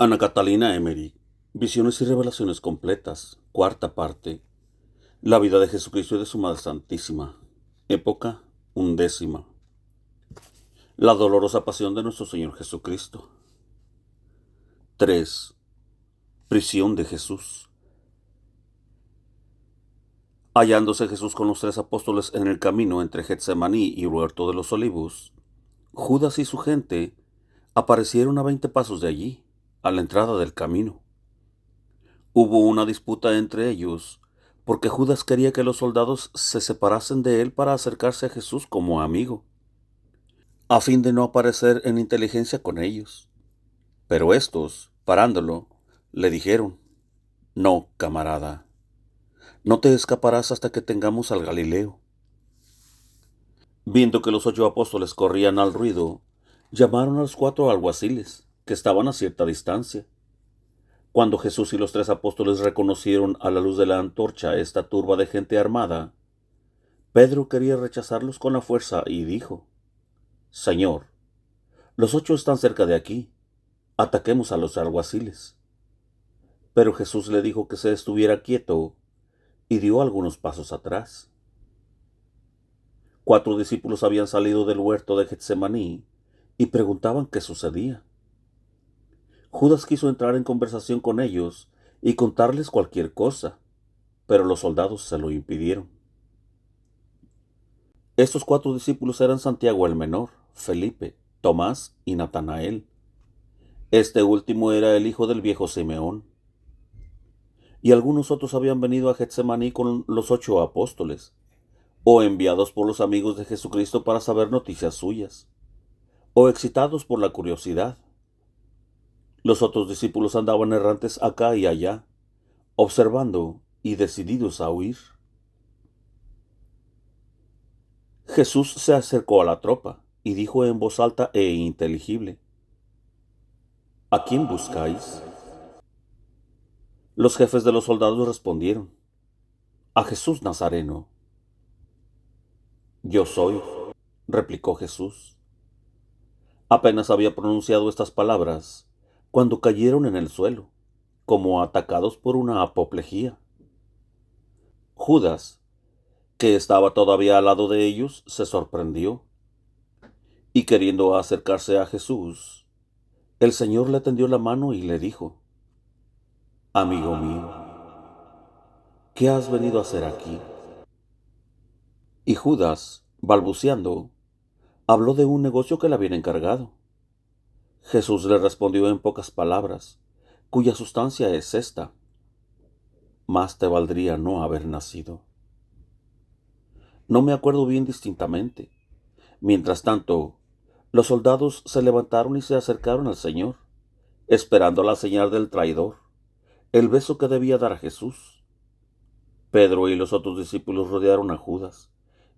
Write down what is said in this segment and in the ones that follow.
Ana Catalina Emery, Visiones y Revelaciones Completas, cuarta parte. La vida de Jesucristo y de su Madre Santísima. Época undécima. La dolorosa pasión de nuestro Señor Jesucristo. 3. Prisión de Jesús. Hallándose Jesús con los 3 apóstoles en el camino entre Getsemaní y el huerto de los Olivos, Judas y su gente aparecieron a 20 pasos de allí, a la entrada del camino. Hubo una disputa entre ellos, porque Judas quería que los soldados se separasen de él para acercarse a Jesús como amigo, a fin de no aparecer en inteligencia con ellos. Pero estos, parándolo, le dijeron: «No, camarada, no te escaparás hasta que tengamos al Galileo». Viendo que los 8 apóstoles corrían al ruido, llamaron a los 4 alguaciles, que estaban a cierta distancia. Cuando Jesús y los 3 apóstoles reconocieron a la luz de la antorcha esta turba de gente armada, Pedro quería rechazarlos con la fuerza y dijo: «Señor, los 8 están cerca de aquí, ataquemos a los alguaciles». Pero Jesús le dijo que se estuviera quieto y dio algunos pasos atrás. 4 discípulos habían salido del huerto de Getsemaní y preguntaban qué sucedía. Judas quiso entrar en conversación con ellos y contarles cualquier cosa, pero los soldados se lo impidieron. Estos 4 discípulos eran Santiago el menor, Felipe, Tomás y Natanael. Este último era el hijo del viejo Simeón. Y algunos otros habían venido a Getsemaní con los 8 apóstoles, o enviados por los amigos de Jesucristo para saber noticias suyas, o excitados por la curiosidad. Los otros discípulos andaban errantes acá y allá, observando y decididos a huir. Jesús se acercó a la tropa y dijo en voz alta e inteligible: «¿A quién buscáis?». Los jefes de los soldados respondieron: «A Jesús Nazareno». «Yo soy», replicó Jesús. Apenas había pronunciado estas palabras cuando cayeron en el suelo, como atacados por una apoplejía. Judas, que estaba todavía al lado de ellos, se sorprendió, y queriendo acercarse a Jesús, el Señor le tendió la mano y le dijo: «Amigo mío, ¿qué has venido a hacer aquí?». Y Judas, balbuceando, habló de un negocio que le habían encargado. Jesús le respondió en pocas palabras, cuya sustancia es esta: «Más te valdría no haber nacido». No me acuerdo bien distintamente. Mientras tanto, los soldados se levantaron y se acercaron al Señor, esperando la señal del traidor, el beso que debía dar a Jesús. Pedro y los otros discípulos rodearon a Judas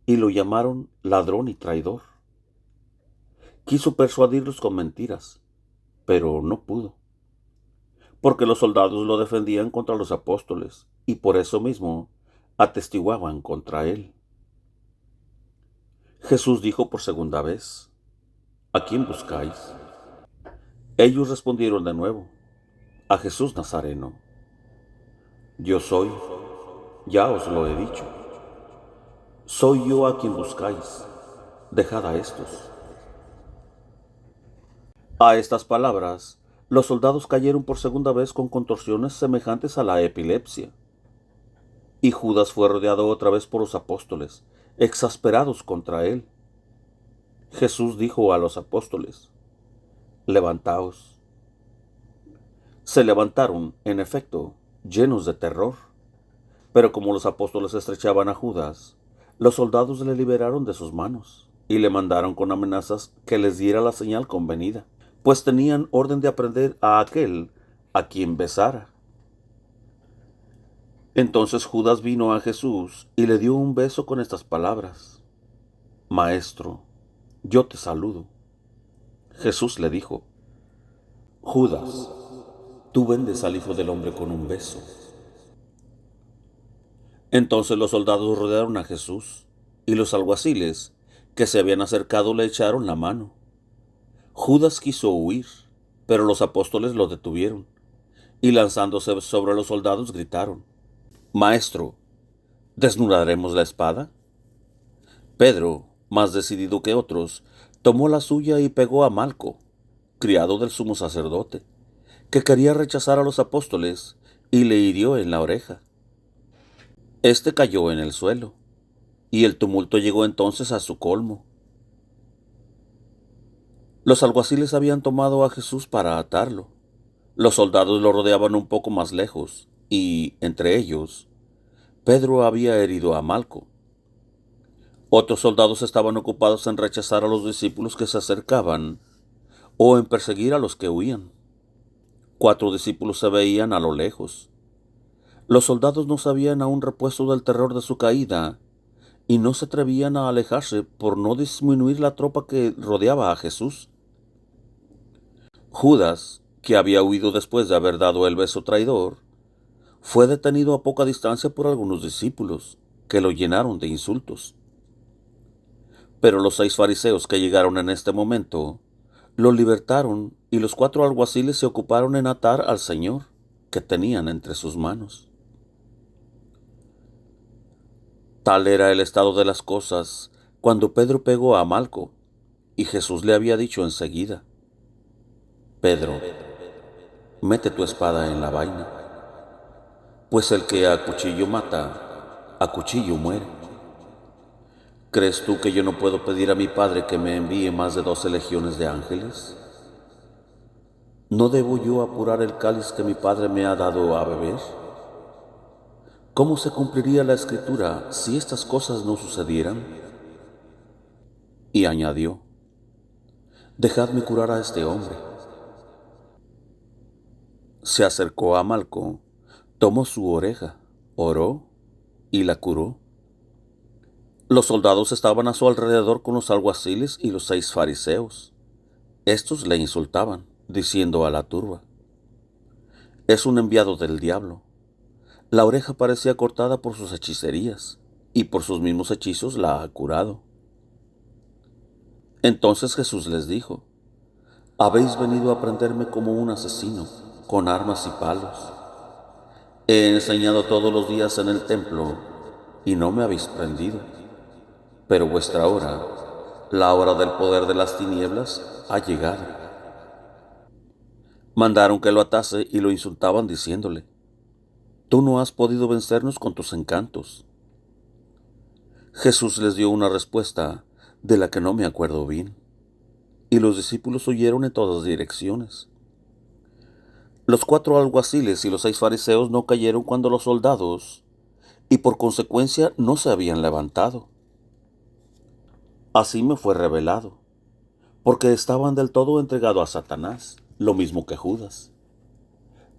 y lo llamaron ladrón y traidor. Quiso persuadirlos con mentiras, pero no pudo, porque los soldados lo defendían contra los apóstoles y por eso mismo atestiguaban contra él. Jesús dijo por segunda vez: «¿A quién buscáis?». Ellos respondieron de nuevo: «A Jesús Nazareno». «Yo soy, ya os lo he dicho. Soy yo a quien buscáis. Dejad a estos». A estas palabras, los soldados cayeron por segunda vez con contorsiones semejantes a la epilepsia. Y Judas fue rodeado otra vez por los apóstoles, exasperados contra él. Jesús dijo a los apóstoles: «Levantaos». Se levantaron, en efecto, llenos de terror. Pero como los apóstoles estrechaban a Judas, los soldados le liberaron de sus manos y le mandaron con amenazas que les diera la señal convenida, pues tenían orden de aprender a aquel a quien besara. Entonces Judas vino a Jesús y le dio un beso con estas palabras: «Maestro, yo te saludo». Jesús le dijo: «Judas, tú vendes al Hijo del Hombre con un beso». Entonces los soldados rodearon a Jesús, y los alguaciles que se habían acercado le echaron la mano. Judas quiso huir, Pero los apóstoles lo detuvieron y lanzándose sobre los soldados gritaron: Maestro, ¿desnudaremos la espada? Pedro, más decidido que otros, tomó la suya y pegó a Malco, criado del sumo sacerdote, que quería rechazar a los apóstoles, y le hirió en la oreja. Este cayó en el suelo, y el tumulto llegó entonces a su colmo. Los alguaciles habían tomado a Jesús para atarlo. Los soldados lo rodeaban un poco más lejos, y, entre ellos, Pedro había herido a Malco. Otros soldados estaban ocupados en rechazar a los discípulos que se acercaban o en perseguir a los que huían. 4 discípulos se veían a lo lejos. Los soldados no se habían aún repuesto del terror de su caída y no se atrevían a alejarse por no disminuir la tropa que rodeaba a Jesús. Judas, que había huido después de haber dado el beso traidor, fue detenido a poca distancia por algunos discípulos, que lo llenaron de insultos. Pero los 6 fariseos que llegaron en este momento lo libertaron, y los 4 alguaciles se ocuparon en atar al Señor, que tenían entre sus manos. Tal era el estado de las cosas cuando Pedro pegó a Malco, y Jesús le había dicho enseguida: Pedro, mete tu espada en la vaina, pues el que a cuchillo mata, a cuchillo muere. ¿Crees tú que yo no puedo pedir a mi Padre que me envíe más de 12 legiones de ángeles? ¿No debo yo apurar el cáliz que mi Padre me ha dado a beber? ¿Cómo se cumpliría la Escritura si estas cosas no sucedieran? Y añadió: Dejadme curar a este hombre. Se acercó a Malco, tomó su oreja, oró y la curó. Los soldados estaban a su alrededor con los alguaciles y los 6 fariseos. Estos le insultaban, diciendo a la turba: Es un enviado del diablo. La oreja parecía cortada por sus hechicerías, y por sus mismos hechizos la ha curado. Entonces Jesús les dijo: Habéis venido a prenderme como un asesino, con armas y palos. He enseñado todos los días en el templo, y no me habéis prendido. Pero vuestra hora, la hora del poder de las tinieblas, ha llegado. Mandaron que lo atase y lo insultaban diciéndole: Tú no has podido vencernos con tus encantos. Jesús les dio una respuesta de la que no me acuerdo bien, y los discípulos huyeron en todas direcciones. Los 4 alguaciles y los 6 fariseos no cayeron cuando los soldados, y por consecuencia no se habían levantado. Así me fue revelado, porque estaban del todo entregados a Satanás, lo mismo que Judas.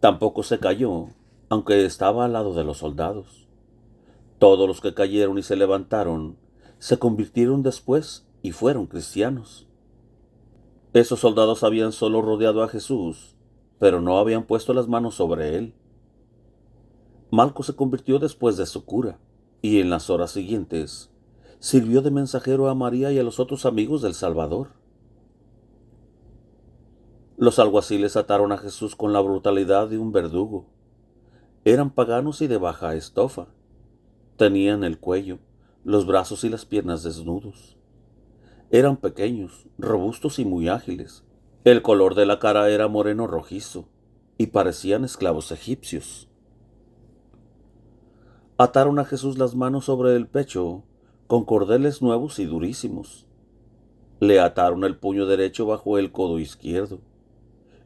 Tampoco se cayó, aunque estaba al lado de los soldados. Todos los que cayeron y se levantaron se convirtieron después y fueron cristianos. Esos soldados habían solo rodeado a Jesús, pero no habían puesto las manos sobre él. Malco se convirtió después de su cura, y en las horas siguientes sirvió de mensajero a María y a los otros amigos del Salvador. Los alguaciles ataron a Jesús con la brutalidad de un verdugo. Eran paganos y de baja estofa. Tenían el cuello, los brazos y las piernas desnudos. Eran pequeños, robustos y muy ágiles. El color de la cara era moreno rojizo, y parecían esclavos egipcios. Ataron a Jesús las manos sobre el pecho con cordeles nuevos y durísimos. Le ataron el puño derecho bajo el codo izquierdo,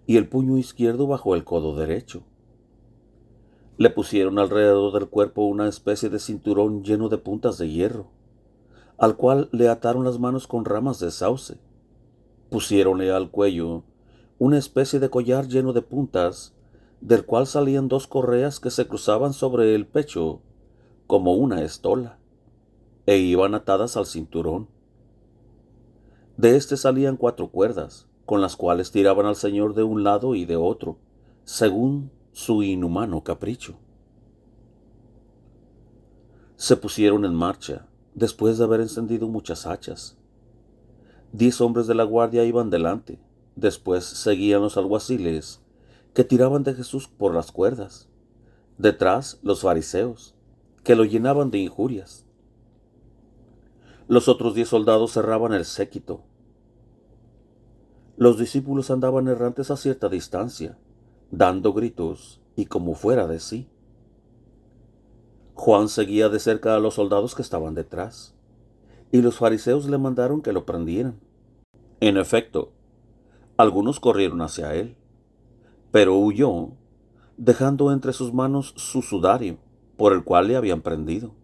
y el puño izquierdo bajo el codo derecho. Le pusieron alrededor del cuerpo una especie de cinturón lleno de puntas de hierro, al cual le ataron las manos con ramas de sauce. Pusiéronle al cuello una especie de collar lleno de puntas, del cual salían 2 correas que se cruzaban sobre el pecho como una estola, e iban atadas al cinturón. De éste salían 4 cuerdas, con las cuales tiraban al Señor de un lado y de otro, según su inhumano capricho. Se pusieron en marcha, después de haber encendido muchas hachas. 10 hombres de la guardia iban delante, Después seguían los alguaciles, que tiraban de Jesús por las cuerdas. Detrás los fariseos, que lo llenaban de injurias. Los otros 10 soldados cerraban el séquito. Los discípulos andaban errantes a cierta distancia, dando gritos y como fuera de sí. Juan seguía de cerca a los soldados que estaban detrás, y los fariseos le mandaron que lo prendieran. En efecto, algunos corrieron hacia él, pero huyó, dejando entre sus manos su sudario, por el cual le habían prendido.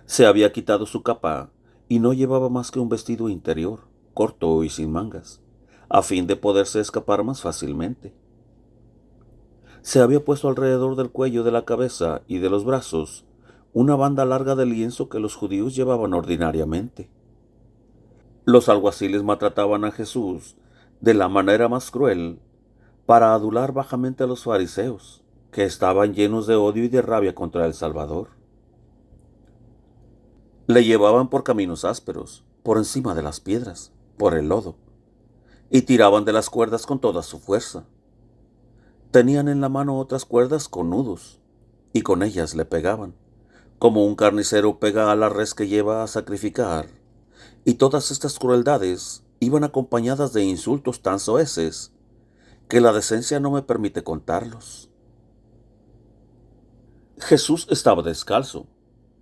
Se había quitado su capa y no llevaba más que un vestido interior, corto y sin mangas, a fin de poderse escapar más fácilmente. Se había puesto alrededor del cuello, de la cabeza y de los brazos una banda larga de lienzo que los judíos llevaban ordinariamente. Los alguaciles maltrataban a Jesús de la manera más cruel para adular bajamente a los fariseos, que estaban llenos de odio y de rabia contra el Salvador. Le llevaban por caminos ásperos, por encima de las piedras, por el lodo, y tiraban de las cuerdas con toda su fuerza. Tenían en la mano otras cuerdas con nudos, y con ellas le pegaban, como un carnicero pega a la res que lleva a sacrificar, y todas estas crueldades iban acompañadas de insultos tan soeces que la decencia no me permite contarlos. Jesús estaba descalzo.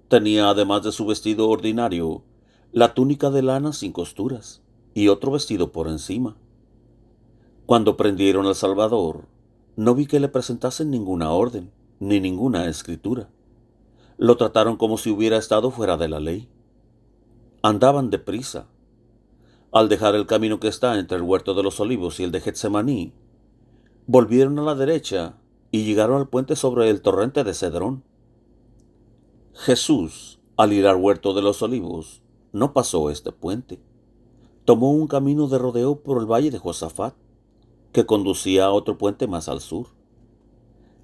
Tenía, además de su vestido ordinario, la túnica de lana sin costuras y otro vestido por encima. Cuando prendieron al Salvador, no vi que le presentasen ninguna orden, ni ninguna escritura. Lo trataron como si hubiera estado fuera de la ley. Andaban deprisa. Al dejar el camino que está entre el huerto de los olivos y el de Getsemaní, volvieron a la derecha y llegaron al puente sobre el torrente de Cedrón. Jesús, al ir al huerto de los olivos, no pasó este puente. Tomó un camino de rodeo por el valle de Josafat, que conducía a otro puente más al sur.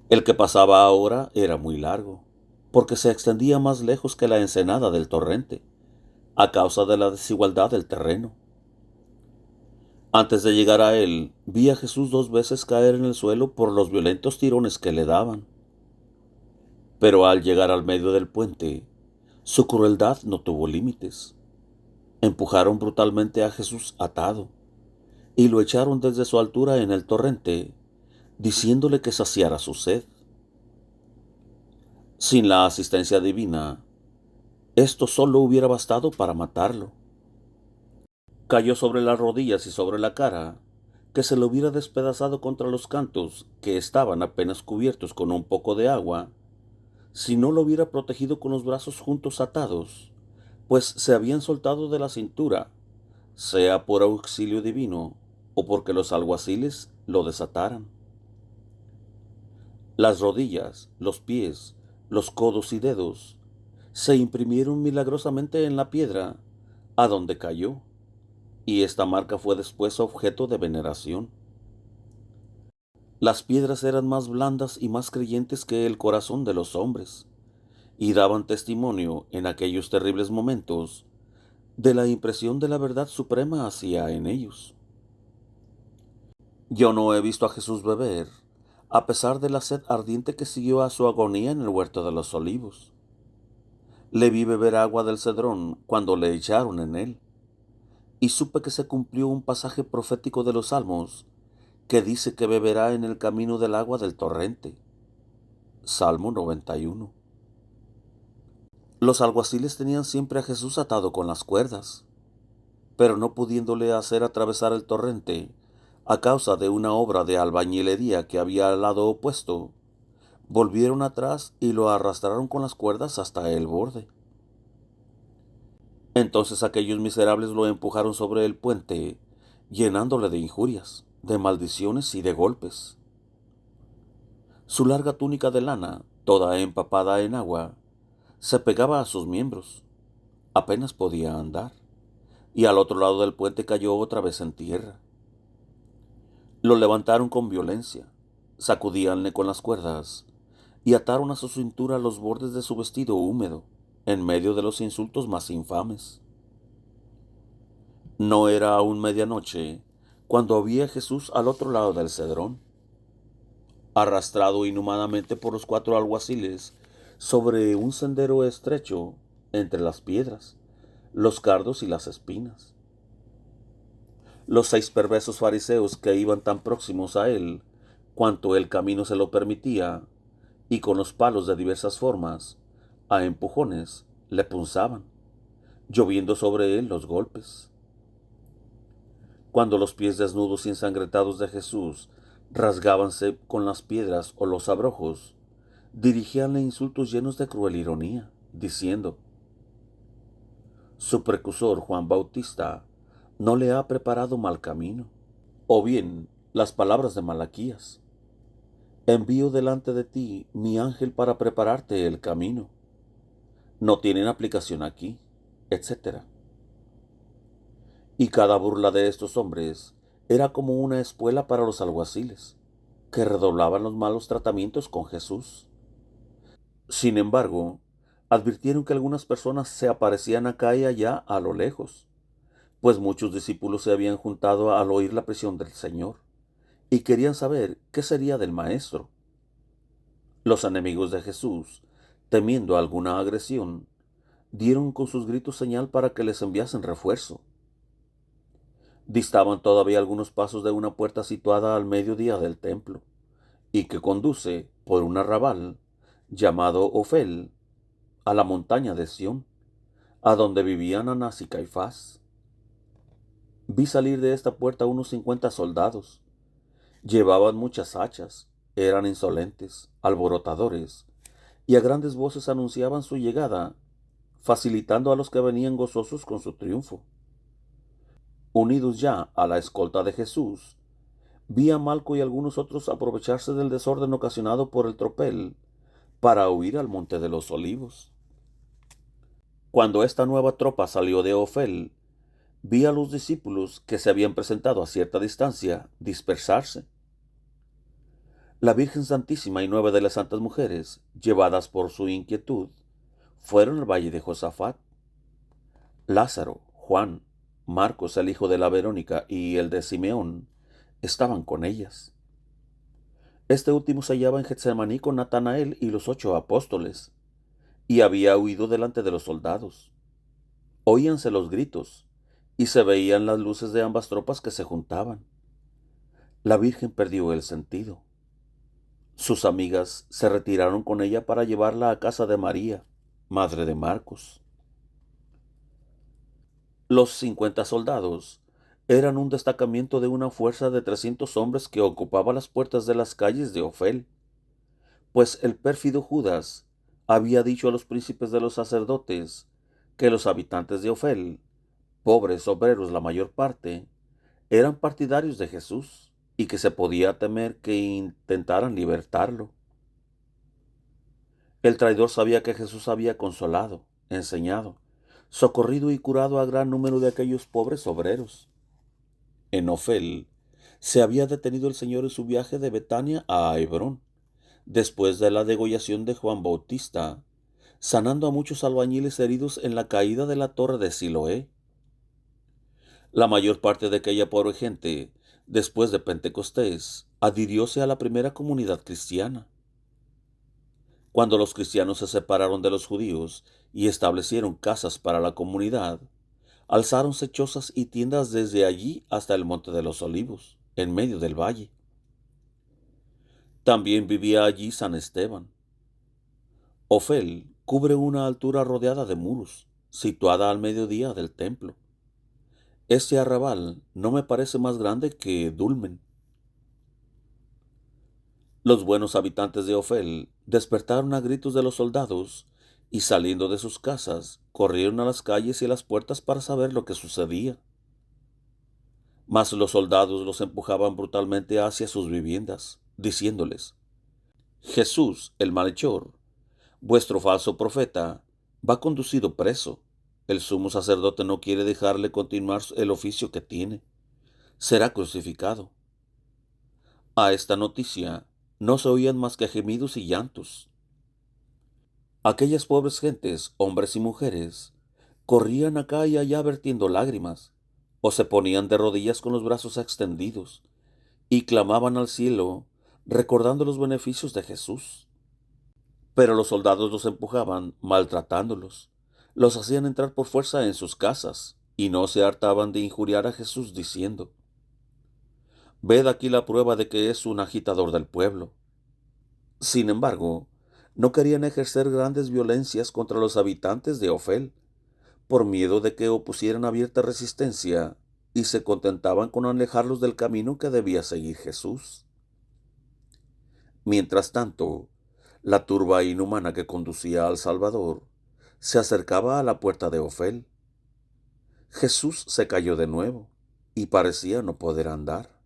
El que pasaba ahora era muy largo, porque se extendía más lejos que la ensenada del torrente, a causa de la desigualdad del terreno. Antes de llegar a él, vi a Jesús 2 veces caer en el suelo por los violentos tirones que le daban. Pero al llegar al medio del puente, su crueldad no tuvo límites. Empujaron brutalmente a Jesús atado y lo echaron desde su altura en el torrente, diciéndole que saciara su sed. Sin la asistencia divina, esto solo hubiera bastado para matarlo. Cayó sobre las rodillas y sobre la cara, que se lo hubiera despedazado contra los cantos, que estaban apenas cubiertos con un poco de agua, si no lo hubiera protegido con los brazos juntos atados, pues se habían soltado de la cintura, sea por auxilio divino o porque los alguaciles lo desataran. Las rodillas, los pies, los codos y dedos se imprimieron milagrosamente en la piedra a donde cayó, y esta marca fue después objeto de veneración. Las piedras eran más blandas y más creyentes que el corazón de los hombres, y daban testimonio en aquellos terribles momentos de la impresión de la verdad suprema hacía en ellos. Yo no he visto a Jesús beber, a pesar de la sed ardiente que siguió a su agonía en el huerto de los olivos. Le vi beber agua del Cedrón cuando le echaron en él, y supe que se cumplió un pasaje profético de los Salmos que dice que beberá en el camino del agua del torrente. Salmo 91. Los alguaciles tenían siempre a Jesús atado con las cuerdas, pero no pudiéndole hacer atravesar el torrente a causa de una obra de albañilería que había al lado opuesto, volvieron atrás y lo arrastraron con las cuerdas hasta el borde. Entonces aquellos miserables lo empujaron sobre el puente, llenándole de injurias, de maldiciones y de golpes. Su larga túnica de lana, toda empapada en agua, se pegaba a sus miembros. Apenas podía andar, y al otro lado del puente cayó otra vez en tierra. Lo levantaron con violencia, sacudíanle con las cuerdas, y ataron a su cintura los bordes de su vestido húmedo, en medio de los insultos más infames. No era aún medianoche cuando había Jesús al otro lado del cedrón, arrastrado inhumanamente por los 4 alguaciles sobre un sendero estrecho entre las piedras, los cardos y las espinas. Los 6 perversos fariseos que iban tan próximos a él cuanto el camino se lo permitía, y con los palos de diversas formas, a empujones, le punzaban, lloviendo sobre él los golpes. Cuando los pies desnudos y ensangrentados de Jesús rasgábanse con las piedras o los abrojos, dirigíanle insultos llenos de cruel ironía, diciendo: su precursor Juan Bautista no le ha preparado mal camino. O bien las palabras de Malaquías: envío delante de ti mi ángel para prepararte el camino. No tienen aplicación aquí, etc. Y cada burla de estos hombres era como una espuela para los alguaciles, que redoblaban los malos tratamientos con Jesús. Sin embargo, advirtieron que algunas personas se aparecían acá y allá a lo lejos, pues muchos discípulos se habían juntado al oír la presión del Señor, y querían saber qué sería del Maestro. Los enemigos de Jesús, temiendo alguna agresión, dieron con sus gritos señal para que les enviasen refuerzo. Distaban todavía algunos pasos de una puerta situada al mediodía del templo, y que conduce por un arrabal llamado Ofel a la montaña de Sión, a donde vivían Anás y Caifás. Vi salir de esta puerta unos 50 soldados. Llevaban muchas hachas, eran insolentes, alborotadores, y a grandes voces anunciaban su llegada, facilitando a los que venían gozosos con su triunfo. Unidos ya a la escolta de Jesús, vi a Malco y algunos otros aprovecharse del desorden ocasionado por el tropel para huir al Monte de los Olivos. Cuando esta nueva tropa salió de Ofel, vi a los discípulos que se habían presentado a cierta distancia dispersarse. La Virgen Santísima y 9 de las santas mujeres, llevadas por su inquietud, fueron al valle de Josafat. Lázaro, Juan, Marcos el hijo de la Verónica y el de Simeón estaban con ellas. Este último se hallaba en Getsemaní con Natanael y los 8 apóstoles, y había huido delante de los soldados. Oíanse los gritos, y se veían las luces de ambas tropas que se juntaban. La Virgen perdió el sentido. Sus amigas se retiraron con ella para llevarla a casa de María, madre de Marcos. Los 50 soldados eran un destacamento de una fuerza de 300 hombres que ocupaba las puertas de las calles de Ofel, pues el pérfido Judas había dicho a los príncipes de los sacerdotes que los habitantes de Ofel, pobres obreros la mayor parte, eran partidarios de Jesús y que se podía temer que intentaran libertarlo. El traidor sabía que Jesús había consolado, enseñado, socorrido y curado a gran número de aquellos pobres obreros. En Ofel se había detenido el Señor en su viaje de Betania a Hebrón, después de la degollación de Juan Bautista, sanando a muchos albañiles heridos en la caída de la torre de Siloé. La mayor parte de aquella pobre gente, después de Pentecostés, adhirióse a la primera comunidad cristiana. Cuando los cristianos se separaron de los judíos y establecieron casas para la comunidad, alzáronse chozas y tiendas desde allí hasta el Monte de los Olivos, en medio del valle. También vivía allí San Esteban. Ofel cubre una altura rodeada de muros, situada al mediodía del templo. Este arrabal no me parece más grande que Dulmen. Los buenos habitantes de Ofel despertaron a gritos de los soldados y saliendo de sus casas, corrieron a las calles y a las puertas para saber lo que sucedía. Mas los soldados los empujaban brutalmente hacia sus viviendas, diciéndoles: Jesús, el malhechor, vuestro falso profeta, va conducido preso. El sumo sacerdote no quiere dejarle continuar el oficio que tiene. Será crucificado. A esta noticia no se oían más que gemidos y llantos. Aquellas pobres gentes, hombres y mujeres, corrían acá y allá vertiendo lágrimas, o se ponían de rodillas con los brazos extendidos y clamaban al cielo, recordando los beneficios de Jesús. Pero los soldados los empujaban, maltratándolos. Los hacían entrar por fuerza en sus casas, y no se hartaban de injuriar a Jesús, diciendo: «Ved aquí la prueba de que es un agitador del pueblo». Sin embargo, no querían ejercer grandes violencias contra los habitantes de Ofel, por miedo de que opusieran abierta resistencia, y se contentaban con alejarlos del camino que debía seguir Jesús. Mientras tanto, la turba inhumana que conducía al Salvador se acercaba a la puerta de Ofel. Jesús se cayó de nuevo y parecía no poder andar.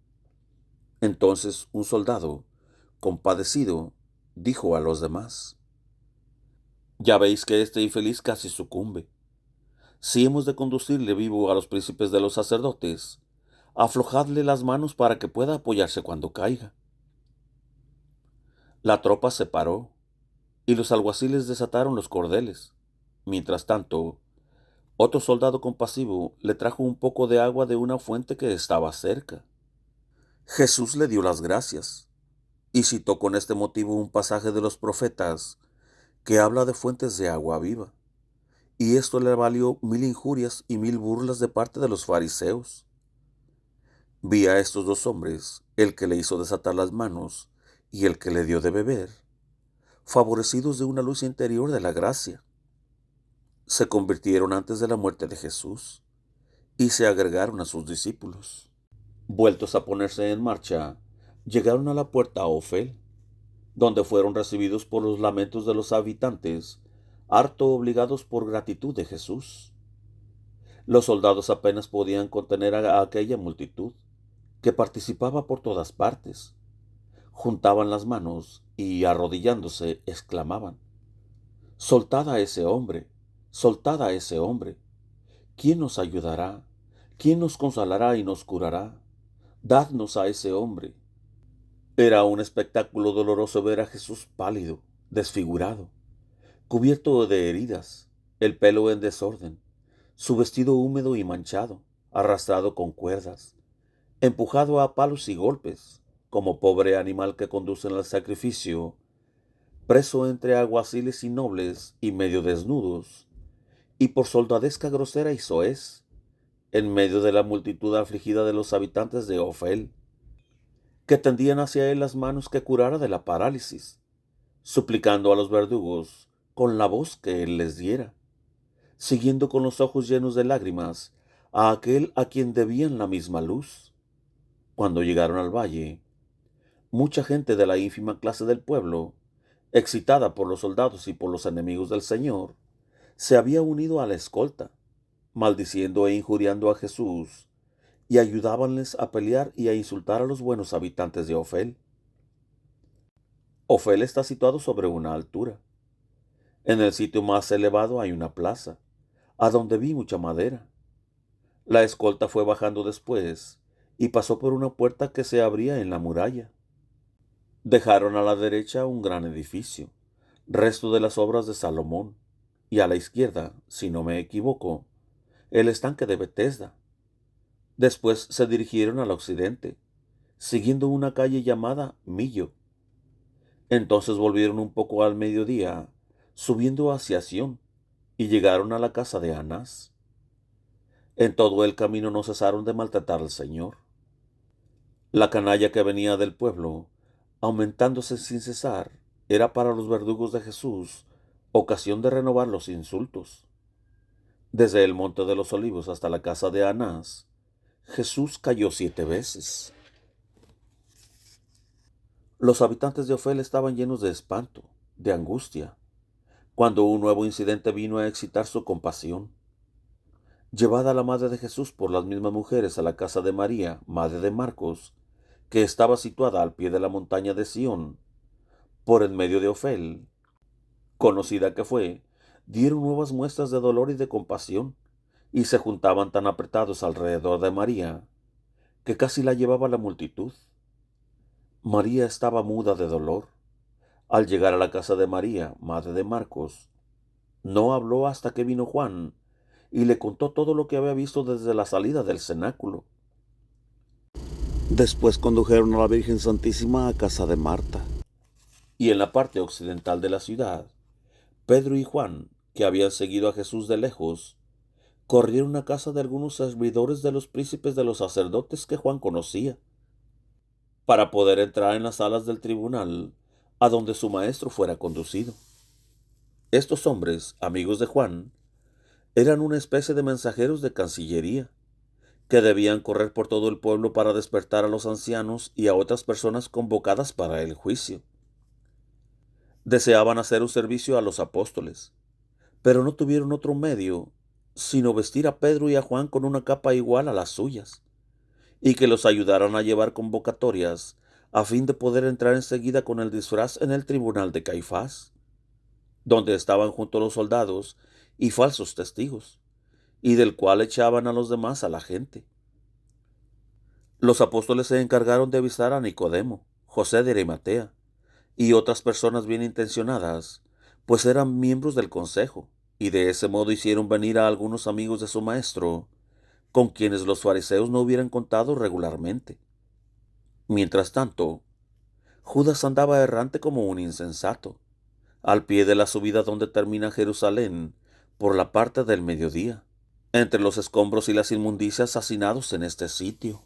Entonces un soldado, compadecido, dijo a los demás: «Ya veis que este infeliz casi sucumbe. Si hemos de conducirle vivo a los príncipes de los sacerdotes, aflojadle las manos para que pueda apoyarse cuando caiga». La tropa se paró y los alguaciles desataron los cordeles. Mientras tanto, otro soldado compasivo le trajo un poco de agua de una fuente que estaba cerca. Jesús le dio las gracias y citó con este motivo un pasaje de los profetas que habla de fuentes de agua viva, y esto le valió 1000 injurias y 1000 burlas de parte de los fariseos. Vi a estos dos hombres, el que le hizo desatar las manos y el que le dio de beber, favorecidos de una luz interior de la gracia. Se convirtieron antes de la muerte de Jesús y se agregaron a sus discípulos. Vueltos a ponerse en marcha, llegaron a la puerta a Ofel, donde fueron recibidos por los lamentos de los habitantes, harto obligados por gratitud de Jesús. Los soldados apenas podían contener a aquella multitud, que participaba por todas partes. Juntaban las manos y, arrodillándose, exclamaban: «Soltad a ese hombre, soltad a ese hombre. ¿Quién nos ayudará? ¿Quién nos consolará y nos curará? Dadnos a ese hombre». Era un espectáculo doloroso ver a Jesús pálido, desfigurado, cubierto de heridas, el pelo en desorden, su vestido húmedo y manchado, arrastrado con cuerdas, empujado a palos y golpes, como pobre animal que conducen al sacrificio, preso entre alguaciles y nobles y medio desnudos, y por soldadesca grosera y soez, en medio de la multitud afligida de los habitantes de Ofel, que tendían hacia él las manos que curara de la parálisis, suplicando a los verdugos con la voz que él les diera, siguiendo con los ojos llenos de lágrimas a aquel a quien debían la misma luz. Cuando llegaron al valle, mucha gente de la ínfima clase del pueblo, excitada por los soldados y por los enemigos del Señor, se había unido a la escolta, maldiciendo e injuriando a Jesús, y ayudábanles a pelear y a insultar a los buenos habitantes de Ofel. Ofel está situado sobre una altura. En el sitio más elevado hay una plaza, a donde vi mucha madera. La escolta fue bajando después y pasó por una puerta que se abría en la muralla. Dejaron a la derecha un gran edificio, resto de las obras de Salomón, y a la izquierda, si no me equivoco, el estanque de Betesda. Después se dirigieron al occidente, siguiendo una calle llamada Millo. Entonces volvieron un poco al mediodía, subiendo hacia Sión, y llegaron a la casa de Anás. En todo el camino no cesaron de maltratar al Señor. La canalla que venía del pueblo, aumentándose sin cesar, era para los verdugos de Jesús ocasión de renovar los insultos. Desde el monte de los olivos hasta la casa de Anás, Jesús cayó 7 veces. Los habitantes de Ofel estaban llenos de espanto, de angustia, cuando un nuevo incidente vino a excitar su compasión. Llevada la madre de Jesús por las mismas mujeres a la casa de María, madre de Marcos, que estaba situada al pie de la montaña de Sión, por en medio de Ofel, conocida que fue, dieron nuevas muestras de dolor y de compasión, y se juntaban tan apretados alrededor de María, que casi la llevaba la multitud. María estaba muda de dolor. Al llegar a la casa de María, madre de Marcos, no habló hasta que vino Juan y le contó todo lo que había visto desde la salida del cenáculo. Después condujeron a la Virgen Santísima a casa de Marta. Y en la parte occidental de la ciudad, Pedro y Juan, que habían seguido a Jesús de lejos, corrieron a casa de algunos servidores de los príncipes de los sacerdotes que Juan conocía, para poder entrar en las salas del tribunal a donde su maestro fuera conducido. Estos hombres, amigos de Juan, eran una especie de mensajeros de Cancillería, que debían correr por todo el pueblo para despertar a los ancianos y a otras personas convocadas para el juicio. Deseaban hacer un servicio a los apóstoles, pero no tuvieron otro medio sino vestir a Pedro y a Juan con una capa igual a las suyas, y que los ayudaran a llevar convocatorias a fin de poder entrar enseguida con el disfraz en el tribunal de Caifás, donde estaban junto los soldados y falsos testigos, y del cual echaban a los demás a la gente. Los apóstoles se encargaron de avisar a Nicodemo, José de Arimatea, y otras personas bien intencionadas, pues eran miembros del consejo, y de ese modo hicieron venir a algunos amigos de su maestro, con quienes los fariseos no hubieran contado regularmente. Mientras tanto, Judas andaba errante como un insensato, al pie de la subida donde termina Jerusalén, por la parte del mediodía, entre los escombros y las inmundicias hacinados en este sitio.